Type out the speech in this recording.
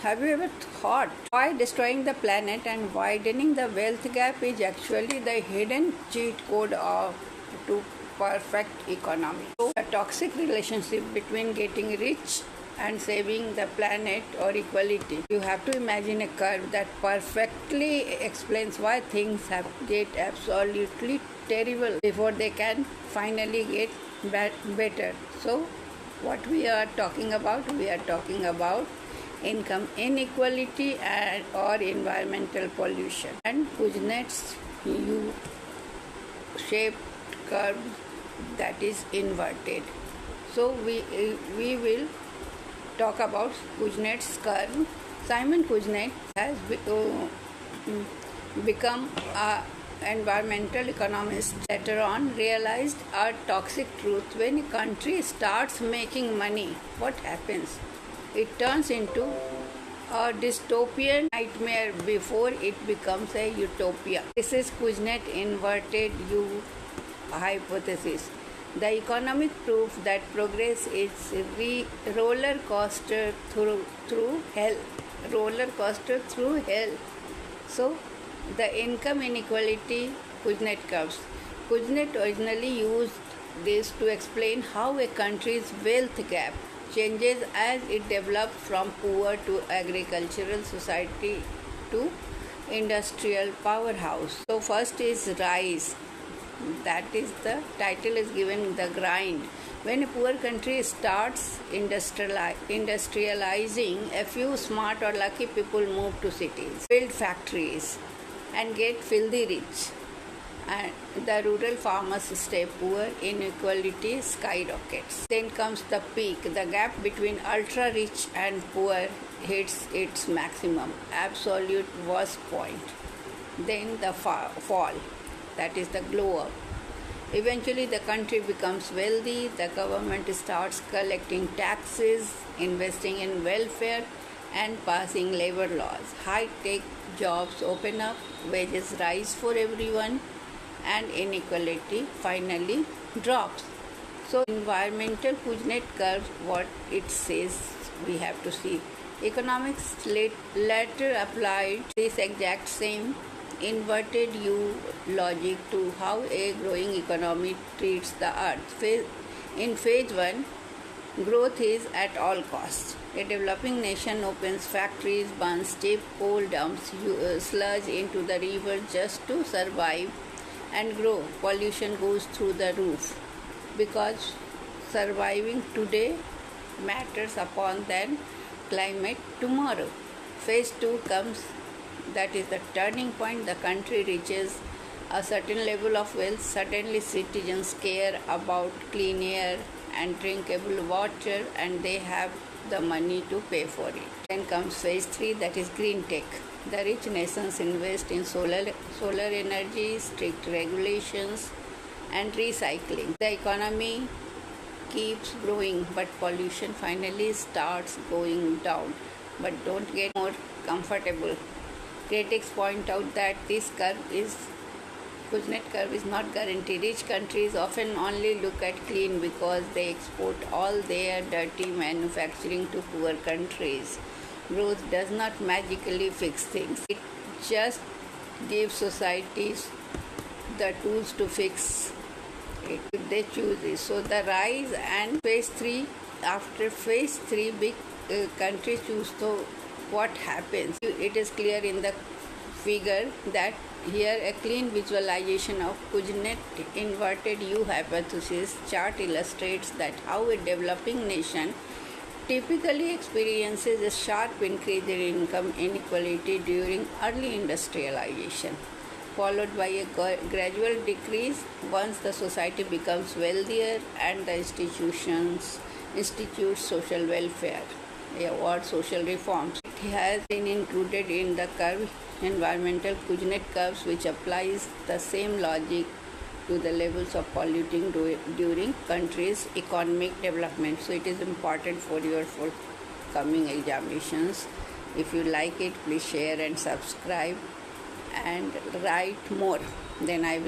Have you ever thought why destroying the planet and widening the wealth gap is actually the hidden cheat code to perfect economy? So, a toxic relationship between getting rich and saving the planet or equality. You have to imagine a curve that perfectly explains why things get absolutely terrible before they can finally get better. So, what we are talking about? We are talking about income inequality or environmental pollution. And Kuznets U-shaped curve that is inverted. So we will talk about Kuznets curve. Simon Kuznets has become an environmental economist. Later on, realized a toxic truth: when a country starts making money, what happens? It turns into a dystopian nightmare before it becomes a utopia. This is Kuznets inverted U hypothesis. The economic proof that progress is roller coaster through hell. Roller coaster through hell. So, the income inequality Kuznets curves. Kuznets originally used this to explain how a country's wealth gap changes as it develops from poor to agricultural society to industrial powerhouse. So first is rise. That is the title is given the grind. When a poor country starts industrializing, a few smart or lucky people move to cities, build factories, and get filthy rich. And the rural farmers stay poor, inequality skyrockets. Then comes the peak. The gap between ultra rich and poor hits its maximum, absolute worst point. Then the fall, that is the glow up. Eventually the country becomes wealthy, the government starts collecting taxes, investing in welfare, and passing labor laws. High-tech jobs open up, wages rise for everyone, and inequality finally drops. So environmental Kuznets curve, what it says we have to see. Economics later applied this exact same inverted U logic to how a growing economy treats the earth. In phase 1, growth is at all costs. A developing nation opens factories, burns cheap coal, dumps sludge into the river just to survive and grow. Pollution goes through the roof because surviving today matters upon than climate tomorrow. Phase 2 comes, that is the turning point. The country reaches a certain level of wealth. Suddenly citizens care about clean air and drinkable water, and they have the money to pay for it. Then comes phase 3, that is green tech. The rich nations invest in solar energy, strict regulations, and recycling. The economy keeps growing, but pollution finally starts going down. But don't get more comfortable. Critics point out that this Kuznets curve is not guaranteed. Rich countries often only look at clean because they export all their dirty manufacturing to poor countries. Growth does not magically fix things. It just gives societies the tools to fix it if they choose it. So the rise and phase 3, after phase 3, big countries choose. So what happens? It is clear in the figure that here a clean visualization of Kuznets inverted U hypothesis chart illustrates that how a developing nation typically experiences a sharp increase in income inequality during early industrialization, followed by a gradual decrease once the society becomes wealthier and the institutes social welfare or social reforms. It has been included in the curve environmental Kuznets curves, which applies the same logic to the levels of polluting during country's economic development. So it is important for your forthcoming examinations. If you like it, please share and subscribe and write more. Then I will